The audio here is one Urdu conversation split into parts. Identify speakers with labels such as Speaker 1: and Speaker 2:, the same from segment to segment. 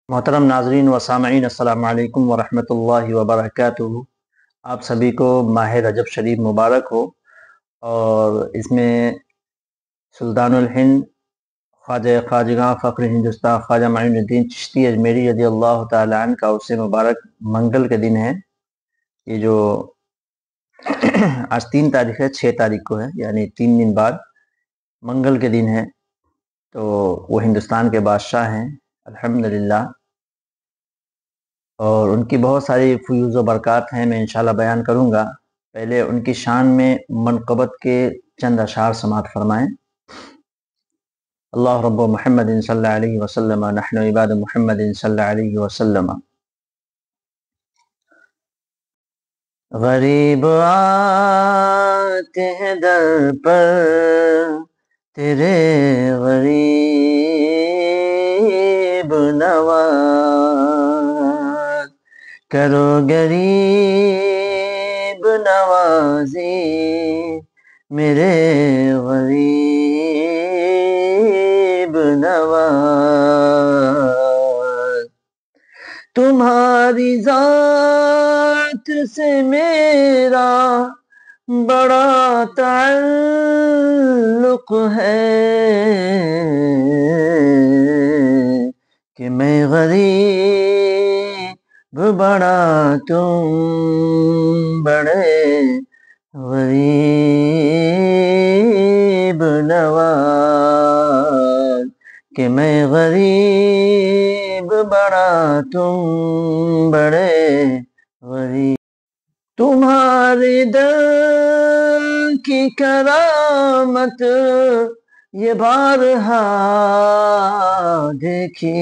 Speaker 1: محترم ناظرین و سامعین، السلام علیکم ورحمۃ اللہ وبرکاتہ۔ آپ سبھی کو ماہ رجب شریف مبارک ہو، اور اس میں سلطان الہند خواجگاں فخر ہندوستان خواجہ معین الدین چشتی اجمیری رضی اللہ تعالی عنہ کا اس سے مبارک منگل کے دن ہے۔ یہ جو آج 3 تاریخ ہے، 6 تاریخ کو ہے، یعنی 3 دن بعد منگل کے دن ہے۔ تو وہ ہندوستان کے بادشاہ ہیں الحمدللہ، اور ان کی بہت ساری فیوز و برکات ہیں، میں انشاءاللہ بیان کروں گا۔ پہلے ان کی شان میں منقبت کے چند اشعار سماعت فرمائیں۔ اللہ رب محمد صلی اللہ علیہ وسلم، نحن عباد محمد صلی اللہ علیہ وسلم۔ غریب آتے ہیں در پر تیرے غریب نواز، کرو غریب نوازی میرے غریب نواز۔ تمہاری ذات سے میرا بڑا تعلق ہے کہ میں غریب بڑا تم بڑے غریب نواز، کہ میں غریب بڑا تم بڑے غریب۔ تمہارے در کی کرامت یہ بارہا دیکھی،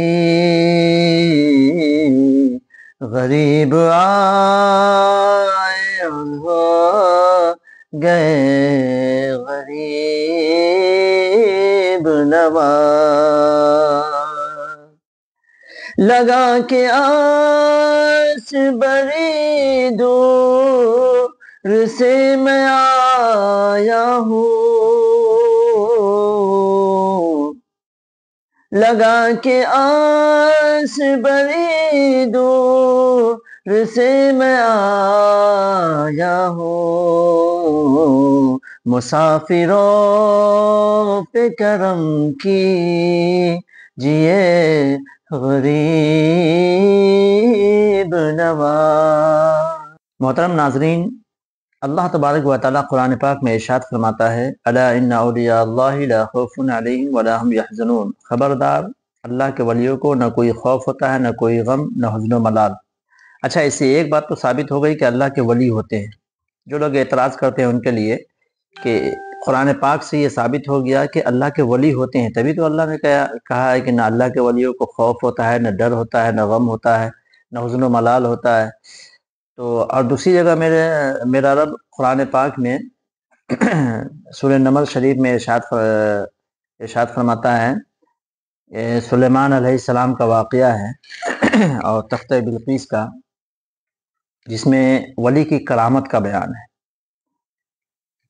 Speaker 1: غریب آئے اور ہو گئے غریب نواز۔ لگا کے آس بڑی دور سے میں آیا ہوں، لگا کے آس بڑی دور سے میں آیا ہوں، مسافروں پہ کرم کیجئے غریب نواز۔ محترم ناظرین، اللہ تبارک و تعالیٰ قرآن پاک میں ارشاد فرماتا ہے، الا ان اولیاء اللہ لا خوف علیہم ولا هم یحزنون، خبردار اللہ کے ولیوں کو نہ کوئی خوف ہوتا ہے، نہ کوئی غم، نہ حزن و ملال۔ اچھا، اس سے ایک بات تو ثابت ہو گئی کہ اللہ کے ولی ہوتے ہیں۔ جو لوگ اعتراض کرتے ہیں ان کے لیے کہ قرآن پاک سے یہ ثابت ہو گیا کہ اللہ کے ولی ہوتے ہیں، تبھی تو اللہ نے کہا ہے کہ نہ اللہ کے ولیوں کو خوف ہوتا ہے، نہ ڈر ہوتا ہے، نہ غم ہوتا ہے، نہ حزن و ملال ہوتا ہے۔ تو اور دوسری جگہ میرا رب قرآن پاک میں سورہ نمل شریف میں ارشاد فرماتا ہے، سلیمان علیہ السلام کا واقعہ ہے اور تختہ بلقیس کا، جس میں ولی کی کرامت کا بیان ہے۔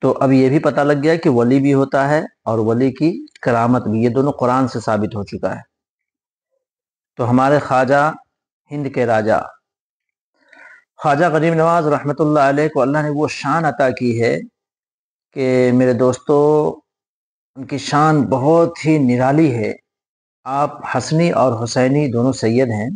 Speaker 1: تو اب یہ بھی پتہ لگ گیا کہ ولی بھی ہوتا ہے اور ولی کی کرامت بھی، یہ دونوں قرآن سے ثابت ہو چکا ہے۔ تو ہمارے خواجہ ہند کے راجہ خواجہ غریب نواز رحمۃ اللہ علیہ کو اللہ نے وہ شان عطا کی ہے کہ میرے دوستو، ان کی شان بہت ہی نرالی ہے۔ آپ حسنی اور حسینی دونوں سید ہیں،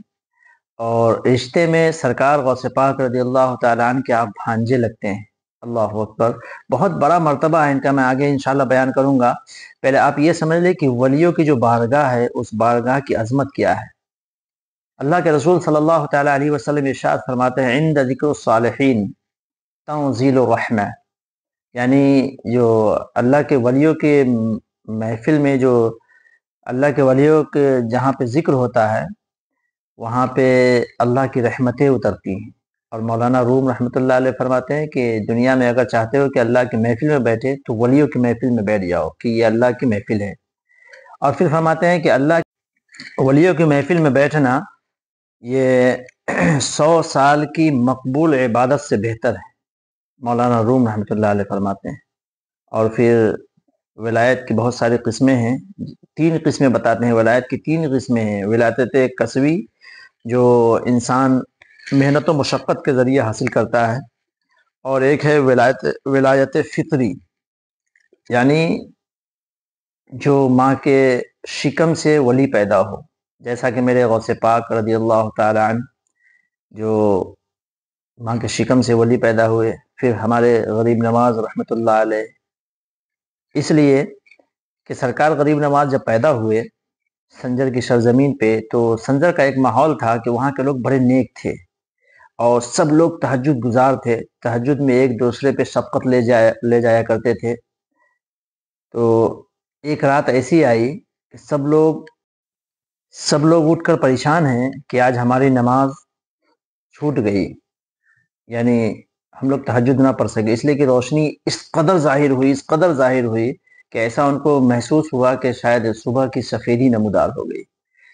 Speaker 1: اور رشتے میں سرکار غوث پاک رضی اللہ تعالیٰ عنہ کے آپ بھانجے لگتے ہیں۔ اللہ اکبر، بہت بڑا مرتبہ ہے ان کا، میں آگے انشاءاللہ بیان کروں گا۔ پہلے آپ یہ سمجھ لیں کہ ولیوں کی جو بارگاہ ہے، اس بارگاہ کی عظمت کیا ہے۔ اللہ کے رسول صلی اللہ تعالیٰ علیہ وسلم ارشاد فرماتے ہیں، عند ذکر الصالحین تنزیل الرحمہ، یعنی جو اللہ کے ولیوں کے محفل میں، جو اللہ کے ولیوں کے جہاں پہ ذکر ہوتا ہے، وہاں پہ اللہ کی رحمتیں اترتی ہیں۔ اور مولانا روم رحمۃ اللہ علیہ فرماتے ہیں کہ دنیا میں اگر چاہتے ہو کہ اللہ کی محفل میں بیٹھے تو ولیوں کی محفل میں بیٹھ جاؤ کہ یہ اللہ کی محفل ہے۔ اور پھر فرماتے ہیں کہ اللہ ولیوں کی محفل میں بیٹھنا یہ 100 سال کی مقبول عبادت سے بہتر ہے، مولانا روم رحمۃ اللہ علیہ فرماتے ہیں۔ اور پھر ولایت کی بہت ساری قسمیں ہیں، 3 قسمیں بتاتے ہیں، ولایت کی 3 قسمیں ہیں، ولایت کسوی، جو انسان محنت و مشقت کے ذریعے حاصل کرتا ہے، اور ایک ہے ولایت فطری، یعنی جو ماں کے شکم سے ولی پیدا ہو، جیسا کہ میرے غوث پاک رضی اللہ تعالی عنہ جو ماں کے شکم سے ولی پیدا ہوئے، پھر ہمارے غریب نواز رحمۃ اللہ علیہ، اس لیے کہ سرکار غریب نواز جب پیدا ہوئے سنجر کی سرزمین پہ، تو سنجر کا ایک ماحول تھا کہ وہاں کے لوگ بڑے نیک تھے اور سب لوگ تہجد گزار تھے، تہجد میں ایک دوسرے پہ شفقت لے جایا کرتے تھے۔ تو ایک رات ایسی آئی کہ سب لوگ اٹھ کر پریشان ہیں کہ آج ہماری نماز چھوٹ گئی، یعنی ہم لوگ تہجد نہ پڑھ سکے، اس لیے کہ روشنی اس قدر ظاہر ہوئی کہ ایسا ان کو محسوس ہوا کہ شاید صبح کی سفیدی نمودار ہو گئی۔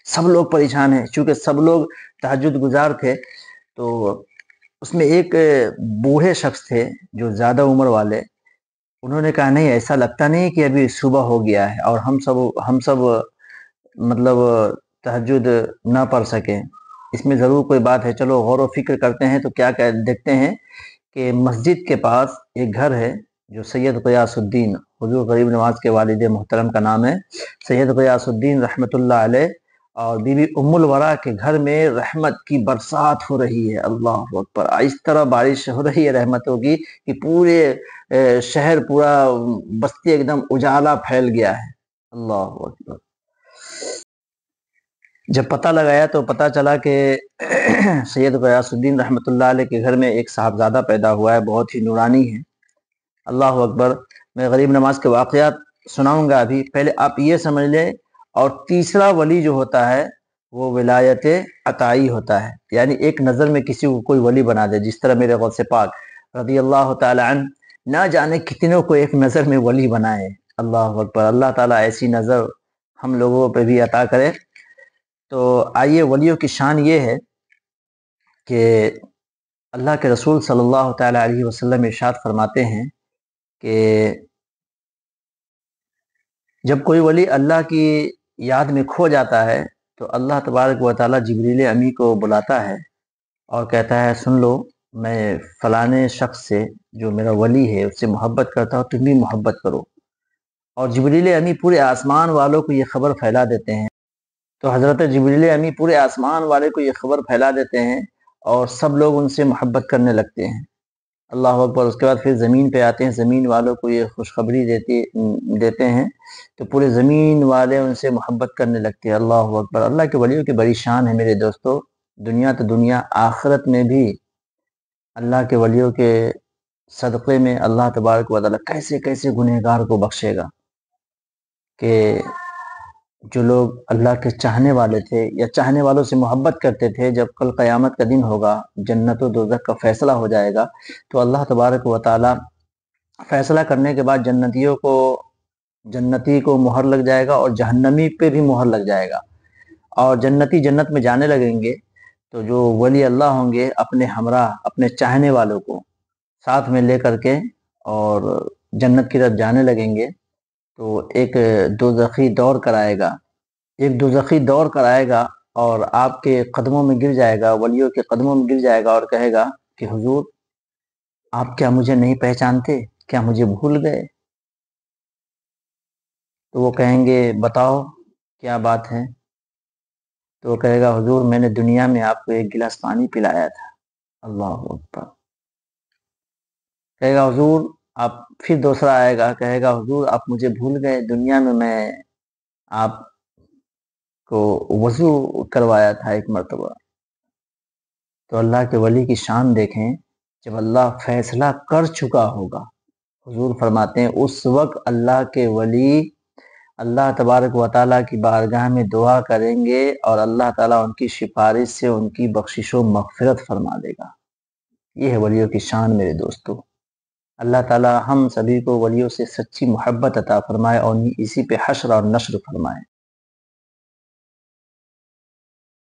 Speaker 1: سب لوگ پریشان ہیں، چونکہ سب لوگ تہجد گزار تھے۔ تو اس میں ایک بوڑھے شخص تھے جو زیادہ عمر والے، انہوں نے کہا نہیں، ایسا لگتا نہیں کہ ابھی صبح ہو گیا ہے اور ہم سب مطلب تہجد نہ پڑھ سکیں، اس میں ضرور کوئی بات ہے، چلو غور و فکر کرتے ہیں۔ تو کیا دیکھتے ہیں کہ مسجد کے پاس ایک گھر ہے جو سید غیاث الدین، حضور غریب نواز کے والد محترم کا نام ہے سید غیاث الدین رحمۃ اللہ علیہ، اور بی بی ام الورا کے گھر میں رحمت کی برسات ہو رہی ہے۔ اللہ اکبر، اس طرح بارش ہو رہی ہے رحمتوں کی کہ پورے شہر، پورا بستی ایک دم اجالا پھیل گیا ہے۔ اللہ اکبر۔ جب پتہ لگایا تو پتہ چلا کہ سید غیاث الدین رحمۃ اللہ علیہ کے گھر میں ایک صاحبزادہ پیدا ہوا ہے، بہت ہی نورانی ہے۔ اللہ اکبر۔ میں غریب نواز کے واقعات سناؤں گا ابھی، پہلے آپ یہ سمجھ لیں۔ اور تیسرا ولی جو ہوتا ہے وہ ولایت عطائی ہوتا ہے، یعنی ایک نظر میں کسی کو کوئی ولی بنا دے، جس طرح میرے غوث پاک رضی اللہ تعالی عنہ نہ جانے کتنوں کو ایک نظر میں ولی بنائے۔ اللہ اکبر۔ اللہ تعالیٰ ایسی نظر ہم لوگوں پہ بھی عطا کرے۔ تو آئیے، ولیوں کی شان یہ ہے کہ اللہ کے رسول صلی اللہ تعالی علیہ وسلم ارشاد فرماتے ہیں کہ جب کوئی ولی اللہ کی یاد میں کھو جاتا ہے تو اللہ تبارک و تعالیٰ جبریل امی کو بلاتا ہے اور کہتا ہے سن لو، میں فلانے شخص سے جو میرا ولی ہے اس سے محبت کرتا ہوں، تم بھی محبت کرو۔ اور جبریل امی پورے آسمان والوں کو یہ خبر پھیلا دیتے ہیں۔ تو حضرت جبریل امی پورے آسمان والے کو یہ خبر پھیلا دیتے ہیں اور سب لوگ ان سے محبت کرنے لگتے ہیں۔ اللہ اکبر۔ اس کے بعد پھر زمین پہ آتے ہیں، زمین والوں کو یہ خوشخبری دیتے ہیں، تو پورے زمین والے ان سے محبت کرنے لگتے ہیں۔ اللہ اکبر۔ اللہ کے ولیوں کی بڑی شان ہے میرے دوستو، دنیا تو دنیا، آخرت میں بھی اللہ کے ولیوں کے صدقے میں اللہ تبارک و تعالیٰ کیسے کیسے گنہگار کو بخشے گا، کہ جو لوگ اللہ کے چاہنے والے تھے یا چاہنے والوں سے محبت کرتے تھے، جب کل قیامت کا دن ہوگا، جنت و دوزخ کا فیصلہ ہو جائے گا، تو اللہ تبارک و تعالیٰ فیصلہ کرنے کے بعد جنتی کو مہر لگ جائے گا اور جہنمی پہ بھی مہر لگ جائے گا، اور جنتی جنت میں جانے لگیں گے۔ تو جو ولی اللہ ہوں گے اپنے ہمراہ، اپنے چاہنے والوں کو ساتھ میں لے کر کے اور جنت کی طرف جانے لگیں گے، تو ایک دوزخی دور کرائے گا اور آپ کے قدموں میں گر جائے گا، ولیوں کے قدموں میں گر جائے گا اور کہے گا کہ حضور آپ کیا مجھے نہیں پہچانتے، کیا مجھے بھول گئے؟ تو وہ کہیں گے بتاؤ کیا بات ہے؟ تو وہ کہے گا حضور میں نے دنیا میں آپ کو ایک گلاس پانی پلایا تھا۔ اللہ اکبر۔ کہے گا حضور آپ، پھر دوسرا آئے گا کہے گا حضور آپ مجھے بھول گئے، دنیا میں آپ کو وضو کروایا تھا ایک مرتبہ۔ تو اللہ کے ولی کی شان دیکھیں، جب اللہ فیصلہ کر چکا ہوگا، حضور فرماتے ہیں اس وقت اللہ کے ولی اللہ تبارک و تعالیٰ کی بارگاہ میں دعا کریں گے اور اللہ تعالیٰ ان کی سفارش سے ان کی بخشش و مغفرت فرما دے گا۔ یہ ہے ولیوں کی شان میرے دوستو۔ اللہ تعالیٰ ہم سبھی کو ولیوں سے سچی محبت عطا فرمائے اور اسی پہ حشر اور نشر فرمائے۔